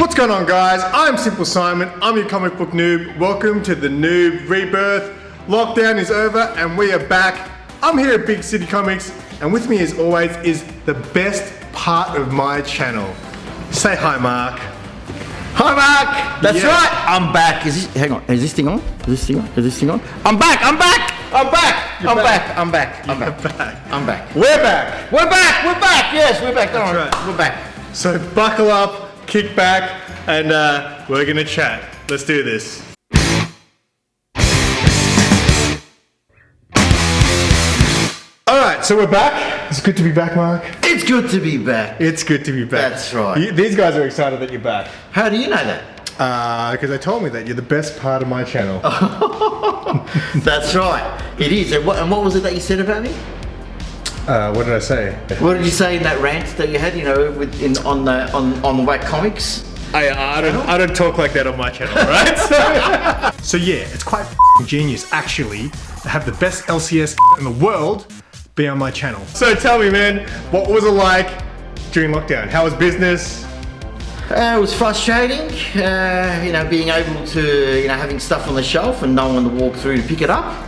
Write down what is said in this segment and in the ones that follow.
What's going on, guys? I'm SimpleSimon. I'm your comic book noob. Welcome to the Noob Rebirth. Lockdown is over and we are back. I'm here at Big City Comics, and with me as always is the best part of my channel. Say hi, Mark. Hi, Mark. That's right. I'm back. Hang on. Is this thing on? Is this thing on? I'm back. I'm back. I'm back. You're I'm back. back. I'm back. I'm You're back. back. I'm back. We're back. We're back. We're back. Yes, we're back. That's right. We're back. So buckle up, kick back, and we're gonna chat. Let's do this. Alright, so we're back. It's good to be back, Mark. It's good to be back. It's good to be back. That's right. These guys are excited that you're back. How do you know that? Because they told me that you're the best part of my channel. That's right. It is. And what was it that you said about me? What did I say? What did you say in that rant that you had? You know, on the Whack Comics. I don't talk like that on my channel, right? So yeah, it's quite f***ing genius actually to have the best LCS in the world be on my channel. So tell me, man, what was it like during lockdown? How was business? It was frustrating, you know, being able to, you know, having stuff on the shelf and no one to walk through to pick it up.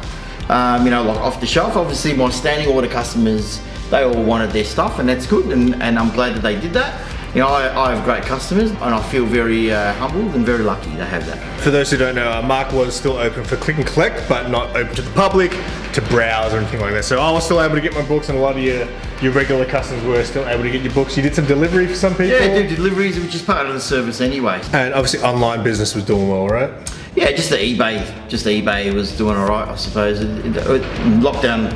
You know, like off the shelf. Obviously, my standing order customers, they all wanted their stuff, and that's good, and I'm glad that they did that. You know, I have great customers, and I feel very humbled and very lucky to have that. For those who don't know, Mark was still open for click and collect, but not open to the public to browse or anything like that. So I was still able to get my books, and a lot of your regular customers were still able to get your books. You did some delivery for some people? Yeah, I do deliveries, which is part of the service anyway. And obviously online business was doing well, right? Yeah, just the eBay was doing all right, I suppose. Lockdown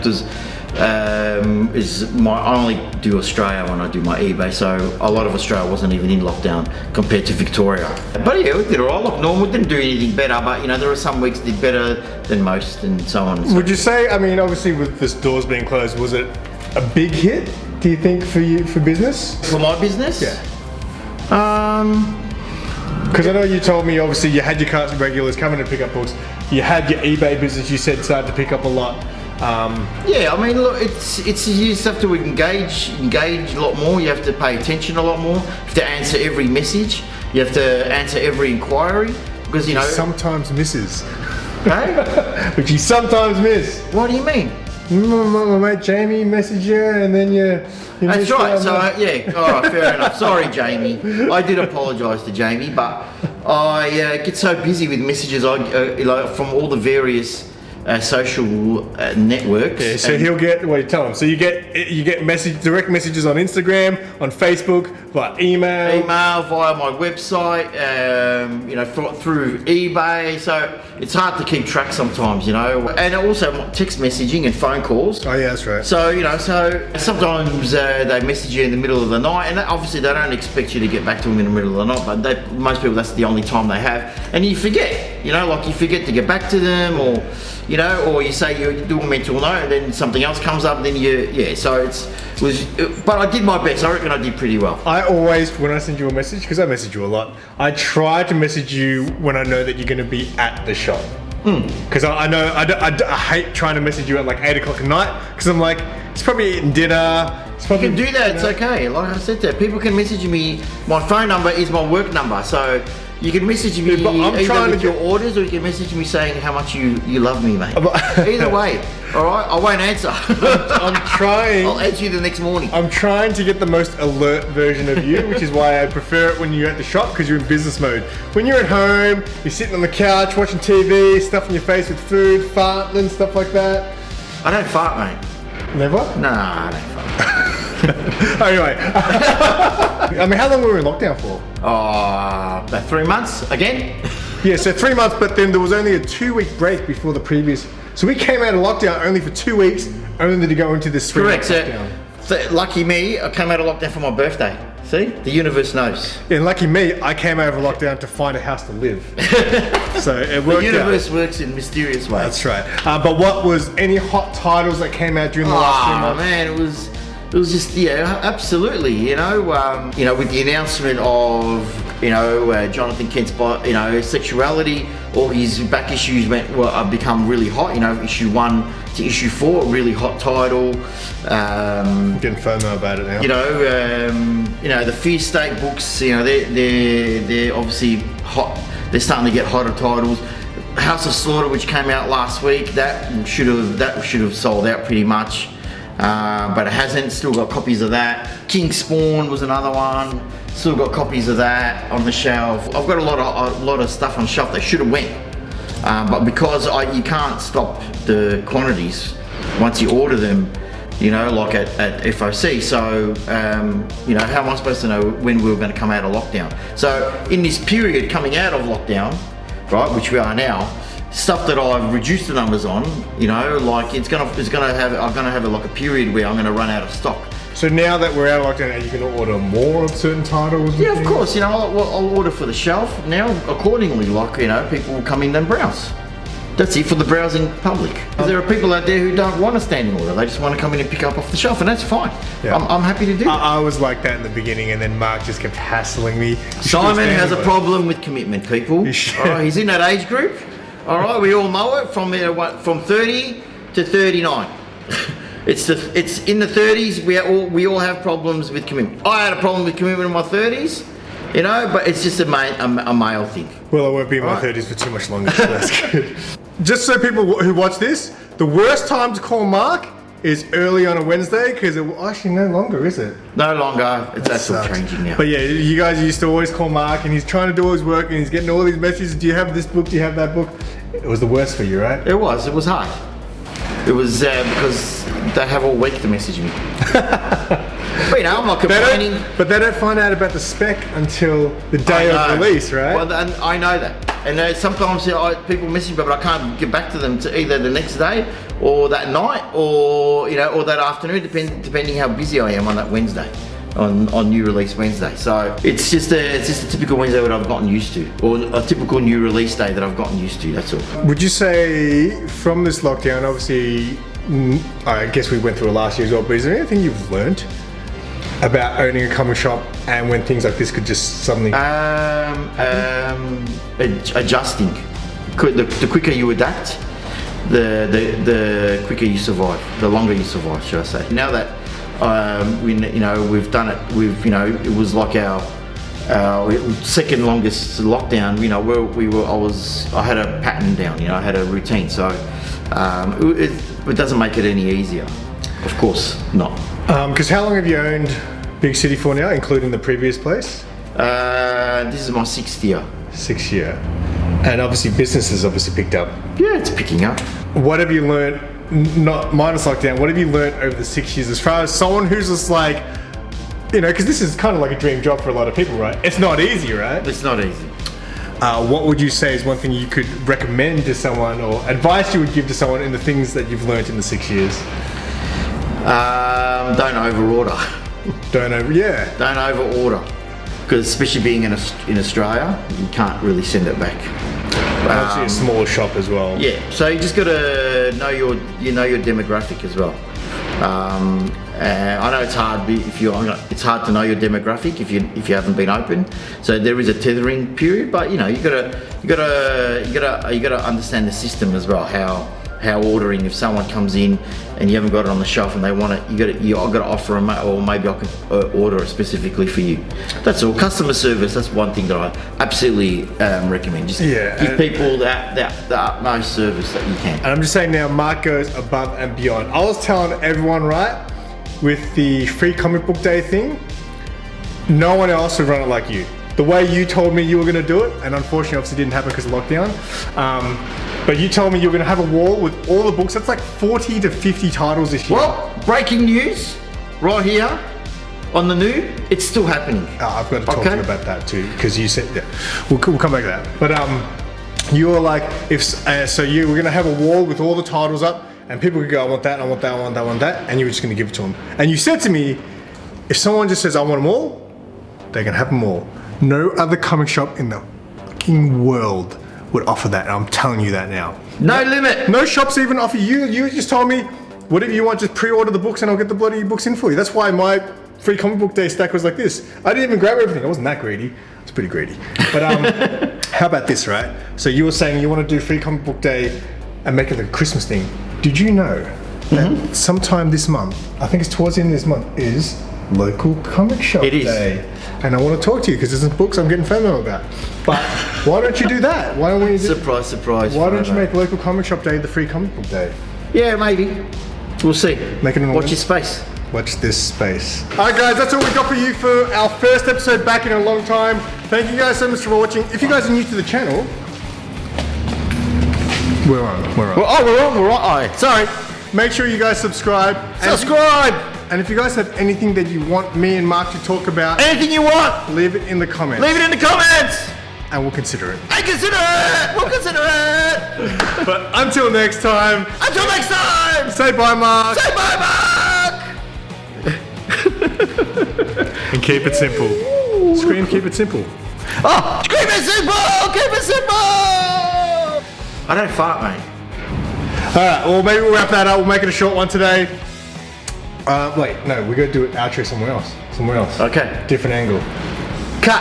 I only do Australia when I do my eBay, so a lot of Australia wasn't even in lockdown compared to Victoria. But yeah, we did all right. Look, normal, didn't do anything better, but you know, there were some weeks did better than most, and so on. And so Would you say, I mean, obviously with the stores being closed, was it a big hit, do you think, for business? For my business? Yeah. Because I know you told me, obviously, you had your custom regulars coming to pick up books. You had your eBay business, you said, started to pick up a lot. Yeah, I mean, look, it's you just have to engage a lot more. You have to pay attention a lot more. You have to answer every message. You have to answer every inquiry because you know sometimes misses. Hey? Which you sometimes miss. What do you mean? My mate Jamie messaged you, and then you That's right. So yeah, all right, fair enough. Sorry, Jamie. I did apologise to Jamie, but I get so busy with messages from all the various social networks. Yeah, so he'll get. Wait, tell him. So you get direct messages on Instagram, on Facebook, via email via my website, you know, through eBay. So it's hard to keep track sometimes, you know. And also text messaging and phone calls. Oh yeah, that's right. So you know, so sometimes they message you in the middle of the night, and obviously they don't expect you to get back to them in the middle of the night. But most people, that's the only time they have, and you forget. You know, like you forget to get back to them, or you know, or you say you do a mental note, and then something else comes up, and then so but I did my best. I reckon I did pretty well. I always, when I send you a message, because I message you a lot, I try to message you when I know that you're going to be at the shop. Because I know I hate trying to message you at like 8 o'clock at night, because I'm like, it's probably eating dinner. You can do that. It's okay. Like I said, there, people can message me. My phone number is my work number, so. You can message me either with your orders, or you can message me saying how much you love me, mate. Either way, all right? I won't answer. I'm trying. I'll answer you the next morning. I'm trying to get the most alert version of you, which is why I prefer it when you're at the shop, because you're in business mode. When you're at home, you're sitting on the couch, watching TV, stuffing your face with food, farting, stuff like that. I don't fart, mate. Never? Nah, I don't fart. Anyway, I mean, how long were we in lockdown for? About 3 months again. Yeah, so 3 months, but then there was only a 2-week break before the previous. So we came out of lockdown only for 2 weeks, only to go into this 3-month lockdown. So lucky me, I came out of lockdown for my birthday. See, the universe knows. And lucky me, I came out of lockdown to find a house to live. So it worked. The universe works in mysterious ways. That's right. But what was any hot titles that came out during the last 3 months? Man, it was just, yeah, absolutely, you know, with the announcement of, you know, Jonathan Kent's, sexuality, all his back issues become really hot. You know, issue 1 to issue 4, a really hot title. Getting FOMO about it now. You know, the Fear State books, you know, they're obviously hot. They're starting to get hotter titles. House of Slaughter, which came out last week, that should have sold out pretty much, but it hasn't. Still got copies of that. King Spawn was another one. Still got copies of that on the shelf. I've got a lot of stuff on shelf that should have went, but because you can't stop the quantities once you order them, you know, like at FOC. So, you know, how am I supposed to know when we were going to come out of lockdown? So, in this period coming out of lockdown, right, which we are now, stuff that I've reduced the numbers on, you know, like I'm gonna have like a period where I'm gonna run out of stock. So now that we're out of lockdown, are you going to order more of certain titles? Yeah, of course. You know, I'll order for the shelf now accordingly. Like, you know, people will come in and browse. That's it for the browsing public. There are people out there who don't want a standing order. They just want to come in and pick up off the shelf, and that's fine. Yeah. I'm happy to do that. I was like that in the beginning, and then Mark just kept hassling me. Simon has a problem with commitment, people. All right, he's in that age group. All right, we all know it, from 30 to 39. It's in the 30s. We all have problems with commitment. I had a problem with commitment in my 30s, you know, but it's just a male thing. Well, I won't be in my 30s for too much longer, so that's good. Just so people who watch this, the worst time to call Mark is early on a Wednesday, because actually no longer, is it? No longer. It's actually changing now. But yeah, you guys used to always call Mark, and he's trying to do all his work, and he's getting all these messages. Do you have this book? Do you have that book? It was the worst for you, right? It was hard. It was because they have all week to message me. But you know, I'm not complaining. But they don't find out about the spec until the day of release, right? Well, and I know that. And sometimes people message me, but I can't get back to them to either the next day, or that night, or you know, or that afternoon, depending how busy I am on that Wednesday, on new release Wednesday. So it's just a typical Wednesday that I've gotten used to, or a typical new release day that I've gotten used to. That's all. Would you say from this lockdown, obviously, I guess we went through it last year as well, but is there anything you've learned about owning a comic shop, and when things like this could just suddenly adjusting? The quicker you adapt, the quicker you survive, the longer you survive, should I say. Now that we've done it, it was like our second longest lockdown. You know, I had a pattern down, you know, I had a routine, so it doesn't make it any easier. Of course not. Because how long have you owned Big City for now, including the previous place? This is my 6th year. 6th year. And obviously business has obviously picked up. Yeah, it's picking up. What have you learned, not minus lockdown, what have you learned over the 6 years as far as someone who's just like, you know, because this is kind of like a dream job for a lot of people, right? It's not easy, right? It's not easy. What would you say is one thing you could recommend to someone, or advice you would give to someone in the things that you've learned in the 6 years? Don't over-order. Don't over-order. Because especially being in Australia, you can't really send it back. Obviously a smaller shop as well. Yeah, so you just got to know your demographic as well. I know it's hard it's hard to know your demographic if you haven't been open. So there is a tethering period, but you know you gotta understand the system as well. How ordering, if someone comes in and you haven't got it on the shelf and they want it, you got to offer them, or maybe I can order it specifically for you. That's all. Customer service, that's one thing that I absolutely recommend. Just give people the utmost service that you can. And I'm just saying now, Mark goes above and beyond. I was telling everyone, right, with the free comic book day thing, no one else would run it like you. The way you told me you were going to do it, and unfortunately obviously didn't happen because of lockdown, but you told me you were going to have a wall with all the books. That's like 40 to 50 titles this year. Well, breaking news right here on the NOOB, it's still happening. I've got to talk to you about that too, because you said, we'll come back to that. But you were like, so you were going to have a wall with all the titles up, and people could go, I want that, I want that, I want that, I want that, and you were just going to give it to them. And you said to me, if someone just says, I want them all, they can have them all. No other comic shop in the fucking world would offer that, and I'm telling you that now. No limit. No shops even offer you. You just told me, whatever you want, just pre-order the books and I'll get the bloody books in for you. That's why my free comic book day stack was like this. I didn't even grab everything. I wasn't that greedy. I was pretty greedy. But how about this, right? So you were saying you want to do free comic book day and make it like a Christmas thing. Did you know that sometime this month, I think it's towards the end of this month, is local comic shop It is. day? And I want to talk to you because there's some books I'm getting FOMO about. But why don't you do that? Why don't we? Surprise, surprise. Why don't you make local comic shop day the free comic book day? Yeah, maybe. We'll see. Make it an Watch your space. Watch this space. Alright guys, that's all we got for you for our first episode back in a long time. Thank you guys so much for watching. If you guys are new to the channel, we're on. We're on. Oh, sorry. Make sure you guys subscribe. Subscribe. And if you guys have anything that you want me and Mark to talk about, Anything you want, leave it in the comments. leave it in the comments. And we'll consider it. I consider it. We'll consider it. But until next time, Until next time. say bye Mark. Say bye, Mark. And keep it simple. Scream, keep it simple. Oh, keep it simple. Keep it simple. I don't fart, mate. Alright, well maybe we'll wrap that up. We'll make it a short one today. Wait, no, we're going to do an outro somewhere else. Somewhere else. Okay. Different angle. Cut.